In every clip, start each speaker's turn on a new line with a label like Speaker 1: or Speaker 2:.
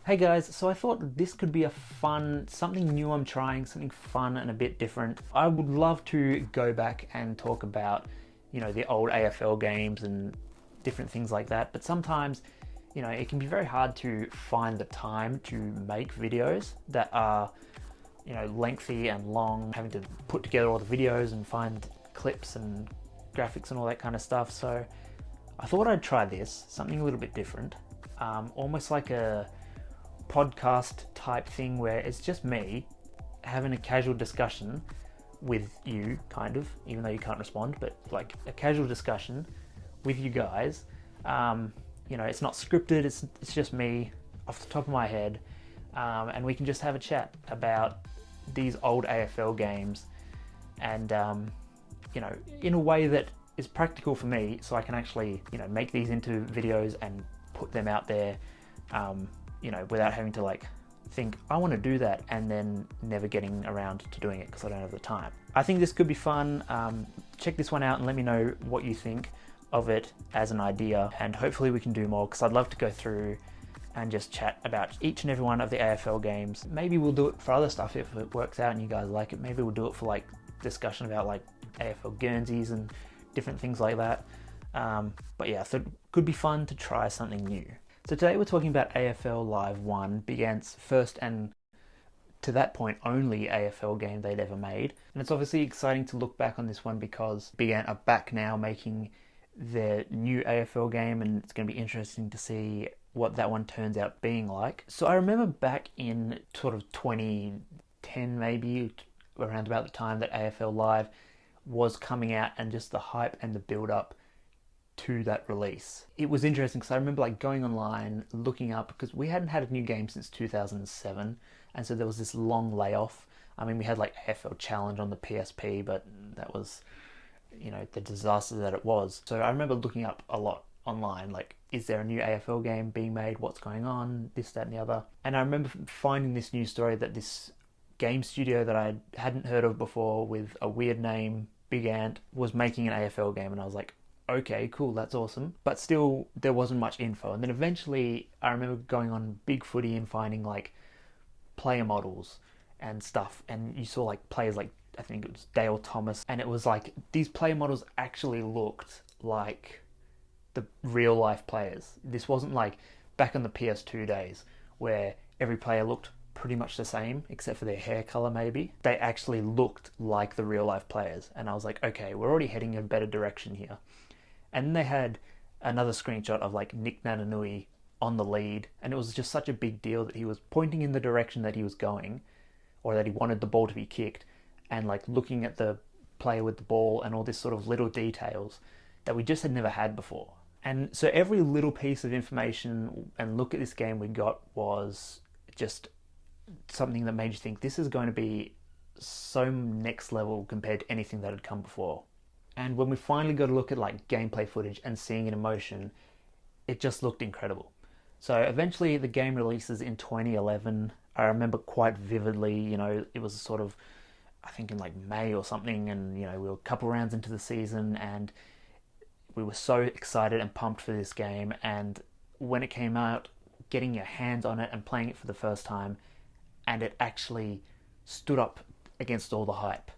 Speaker 1: Hey guys, so I thought this could be a fun, something new I'm trying, something fun and a bit different. I would love to go back and talk about, the old AFL games and different things like that, but sometimes, it can be very hard to find the time to make videos that are, lengthy and long, having to put together all the videos and find clips and graphics and all that kind of stuff. So I thought I'd try this, something a little bit different, almost like a podcast type thing where it's just me having a casual discussion with you, kind of, even though you can't respond, but like a casual discussion with you guys. It's not scripted, it's just me off the top of my head, and we can just have a chat about these old AFL games and, in a way that is practical for me, so I can actually, make these into videos and put them out there, without having to think, I want to do that, and then never getting around to doing it because I don't have the time. I think this could be fun. Check this one out and let me know what you think of it as an idea, and hopefully we can do more, because I'd love to go through and just chat about each and every one of the AFL games. Maybe we'll do it for other stuff if it works out and you guys like it. Maybe we'll do it for discussion about AFL Guernseys and different things like that. But yeah, so it could be fun to try something new. So today we're talking about AFL Live 1, Big Ant's first and to that point only AFL game they'd ever made. And it's obviously exciting to look back on this one because Big Ant are back now making their new AFL game, and it's going to be interesting to see what that one turns out being like. So I remember back in sort of 2010 maybe, around about the time that AFL Live was coming out, and just the hype and the build-up to that release. It was interesting because I remember going online, looking up, because we hadn't had a new game since 2007, and so there was this long layoff. I mean, we had AFL Challenge on the PSP, but that was, the disaster that it was. So I remember looking up a lot online, is there a new AFL game being made? What's going on? This, that, and the other. And I remember finding this news story that this game studio that I hadn't heard of before, with a weird name, Big Ant, was making an AFL game, and I was like, okay, cool, that's awesome. But still, there wasn't much info. And then eventually, I remember going on Big Footy and finding player models and stuff. And you saw players I think it was Dale Thomas. And it was these player models actually looked like the real life players. This wasn't back on the PS2 days where every player looked pretty much the same, except for their hair color maybe. They actually looked like the real life players. And I was like, okay, we're already heading in a better direction here. And then they had another screenshot of Nick Nananui on the lead, and it was just such a big deal that he was pointing in the direction that he was going, or that he wanted the ball to be kicked, and looking at the player with the ball and all this sort of little details that we just had never had before. And so every little piece of information and look at this game we got was just something that made you think this is going to be so next level compared to anything that had come before. And when we finally got a look at gameplay footage and seeing it in motion, it just looked incredible. So eventually the game releases in 2011. I remember quite vividly, it was sort of, I think in May or something, and we were a couple rounds into the season, and we were so excited and pumped for this game. And when it came out, getting your hands on it and playing it for the first time, and it actually stood up against all the hype.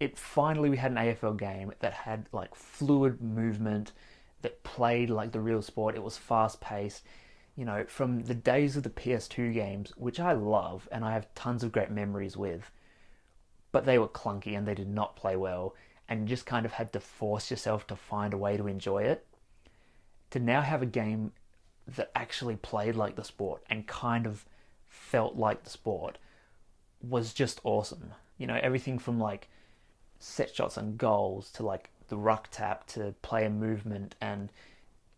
Speaker 1: We had an AFL game that had fluid movement, that played like the real sport. It was fast paced, from the days of the PS2 games, which I love and I have tons of great memories with, but they were clunky and they did not play well, and you just kind of had to force yourself to find a way to enjoy it. To now have a game that actually played like the sport and kind of felt like the sport was just awesome. Everything from set shots and goals to the ruck tap to player movement, and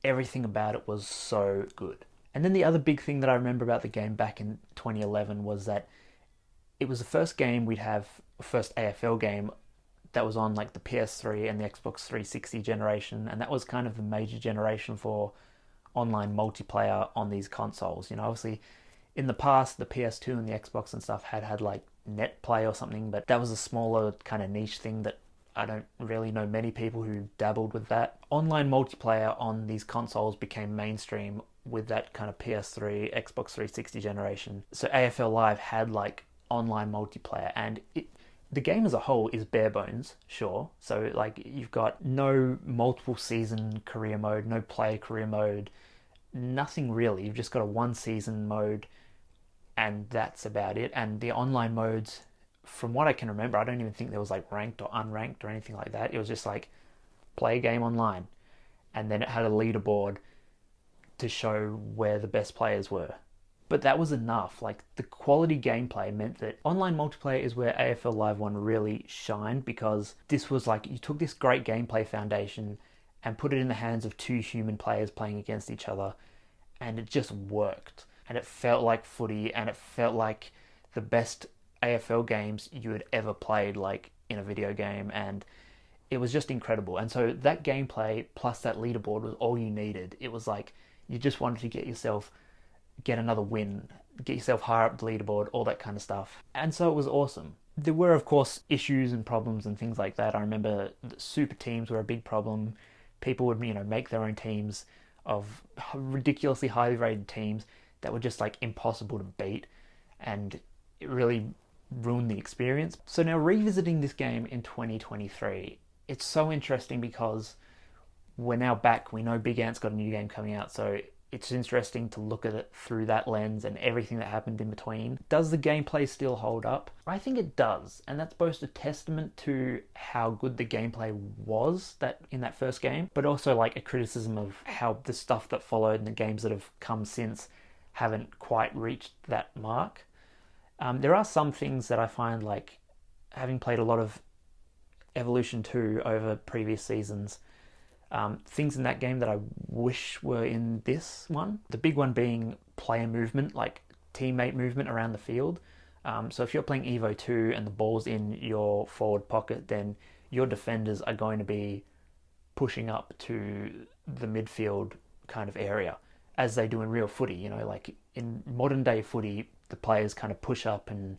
Speaker 1: everything about it was so good. And then the other big thing that I remember about the game back in 2011 was that it was the first AFL game that was on the PS3 and the Xbox 360 generation, and that was kind of the major generation for online multiplayer on these consoles. Obviously in the past the PS2 and the Xbox and stuff had net play or something, but that was a smaller kind of niche thing that I don't really know many people who dabbled with that. Online multiplayer on these consoles became mainstream with that kind of PS3, Xbox 360 generation. So AFL Live had like online multiplayer, and the game as a whole is bare bones, sure. So like you've got no multiple season career mode, no player career mode, nothing really. You've just got a one season mode, and that's about it. And the online modes, from what I can remember, I don't even think there was like ranked or unranked or anything like that. It was just like play a game online, and then it had a leaderboard to show where the best players were. But that was enough. Like the quality gameplay meant that online multiplayer is where AFL Live 1 really shined, because this was like you took this great gameplay foundation and put it in the hands of two human players playing against each other, and it just worked. And it felt like footy, and it felt like the best AFL games you had ever played, like in a video game, and it was just incredible. And so that gameplay plus that leaderboard was all you needed. It was like you just wanted to get another win, get yourself higher up the leaderboard, all that kind of stuff. And so it was awesome. There were, of course, issues and problems and things like that. I remember the super teams were a big problem. People would, make their own teams of ridiculously highly rated teams that were just like impossible to beat, and it really ruined the experience. So now revisiting this game in 2023, it's so interesting because we're now back. We know Big Ant's got a new game coming out, so it's interesting to look at it through that lens and everything that happened in between. Does the gameplay still hold up? I think it does, and that's both a testament to how good the gameplay was in that first game, but also like a criticism of how the stuff that followed and the games that have come since haven't quite reached that mark. There are some things that I find, like having played a lot of Evolution 2 over previous seasons, things in that game that I wish were in this one. The big one being player movement, like teammate movement around the field. So if you're playing Evo 2 and the ball's in your forward pocket, then your defenders are going to be pushing up to the midfield kind of area, as they do in real footy. Like in modern day footy, the players kind of push up and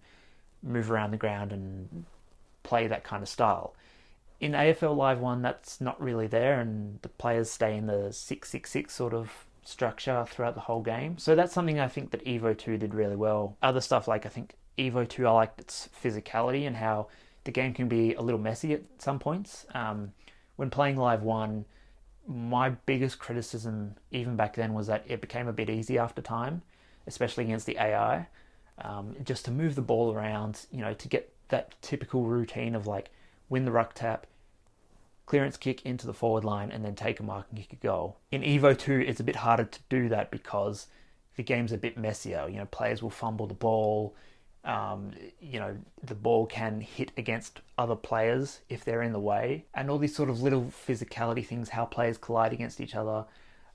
Speaker 1: move around the ground and play that kind of style. In AFL Live 1, that's not really there, and the players stay in the 6-6-6 sort of structure throughout the whole game. So that's something I think that Evo 2 did really well. Other stuff, like I think Evo 2, I liked its physicality and how the game can be a little messy at some points. When playing Live 1, my biggest criticism, even back then, was that it became a bit easy after time, especially against the AI. Just to move the ball around, to get that typical routine of like win the ruck tap, clearance kick into the forward line, and then take a mark and kick a goal. In Evo 2, it's a bit harder to do that because the game's a bit messier. Players will fumble the ball. The ball can hit against other players if they're in the way, and all these sort of little physicality things, how players collide against each other.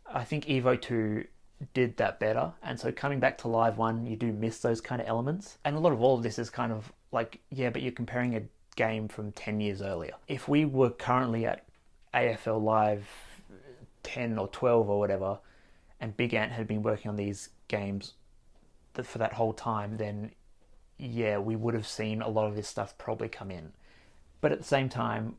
Speaker 1: I think Evo 2 did that better, and so coming back to Live 1, you do miss those kind of elements. And a lot of all of this is kind of like, yeah, but you're comparing a game from 10 years earlier. If we were currently at AFL Live 10 or 12 or whatever, and Big Ant had been working on these games for that whole time, then yeah, we would have seen a lot of this stuff probably come in. But at the same time,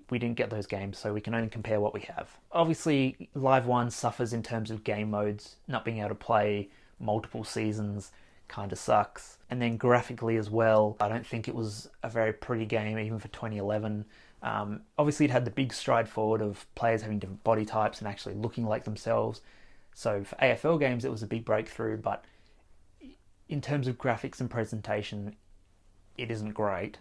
Speaker 1: we didn't get those games, so we can only compare what we have. Obviously, Live 1 suffers in terms of game modes. Not being able to play multiple seasons kind of sucks. And then graphically as well, I don't think it was a very pretty game, even for 2011. Obviously, it had the big stride forward of players having different body types and actually looking like themselves. So for AFL games, it was a big breakthrough, but in terms of graphics and presentation, it isn't great.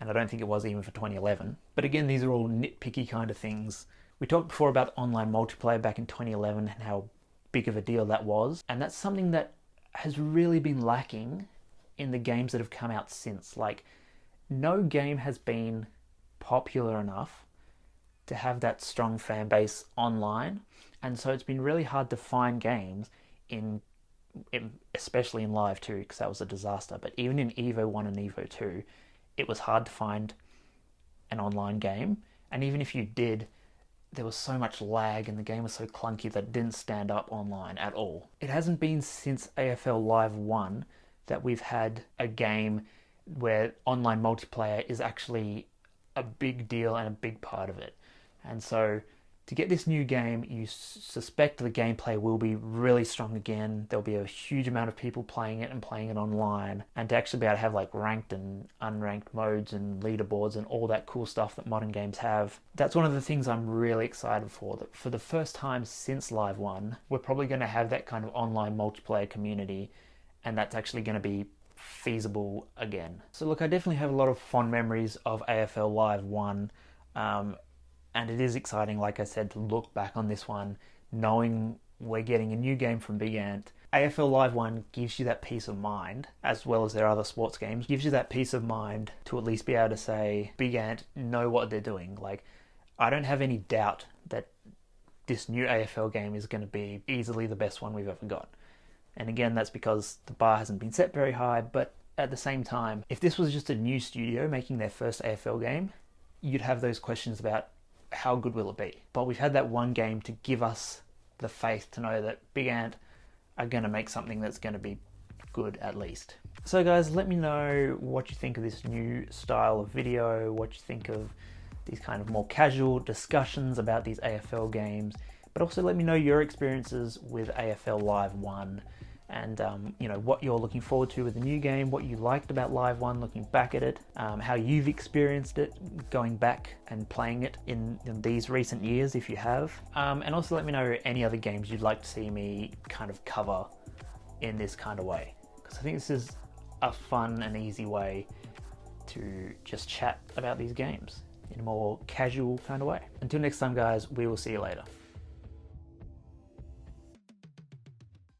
Speaker 1: And I don't think it was even for 2011. But again, these are all nitpicky kind of things. We talked before about online multiplayer back in 2011 and how big of a deal that was. And that's something that has really been lacking in the games that have come out since. Like, no game has been popular enough to have that strong fan base online. And so it's been really hard to find games especially in Live 2, because that was a disaster. But even in Evo 1 and Evo 2, it was hard to find an online game. And even if you did, there was so much lag and the game was so clunky that it didn't stand up online at all. It hasn't been since AFL Live 1 that we've had a game where online multiplayer is actually a big deal and a big part of it. And so To get this new game, you suspect the gameplay will be really strong again. There'll be a huge amount of people playing it and playing it online. And to actually be able to have like ranked and unranked modes and leaderboards and all that cool stuff that modern games have, that's one of the things I'm really excited for. That for the first time since Live 1, we're probably going to have that kind of online multiplayer community, and that's actually going to be feasible again. So look, I definitely have a lot of fond memories of AFL Live 1. And it is exciting, like I said, to look back on this one, knowing we're getting a new game from Big Ant. AFL Live 1 gives you that peace of mind, as well as their other sports games, gives you that peace of mind to at least be able to say, Big Ant know what they're doing. Like, I don't have any doubt that this new AFL game is going to be easily the best one we've ever got. And again, that's because the bar hasn't been set very high, but at the same time, if this was just a new studio making their first AFL game, you'd have those questions about how good will it be? But we've had that one game to give us the faith to know that Big Ant are going to make something that's going to be good at least. So guys, let me know what you think of this new style of video, what you think of these kind of more casual discussions about these AFL games, but also let me know your experiences with AFL Live 1 and what you're looking forward to with the new game, what you liked about Live 1 looking back at it, how you've experienced it going back and playing it in these recent years if you have, and also let me know any other games you'd like to see me kind of cover in this kind of way, because I think this is a fun and easy way to just chat about these games in a more casual kind of way. Until next time guys, we will see you later.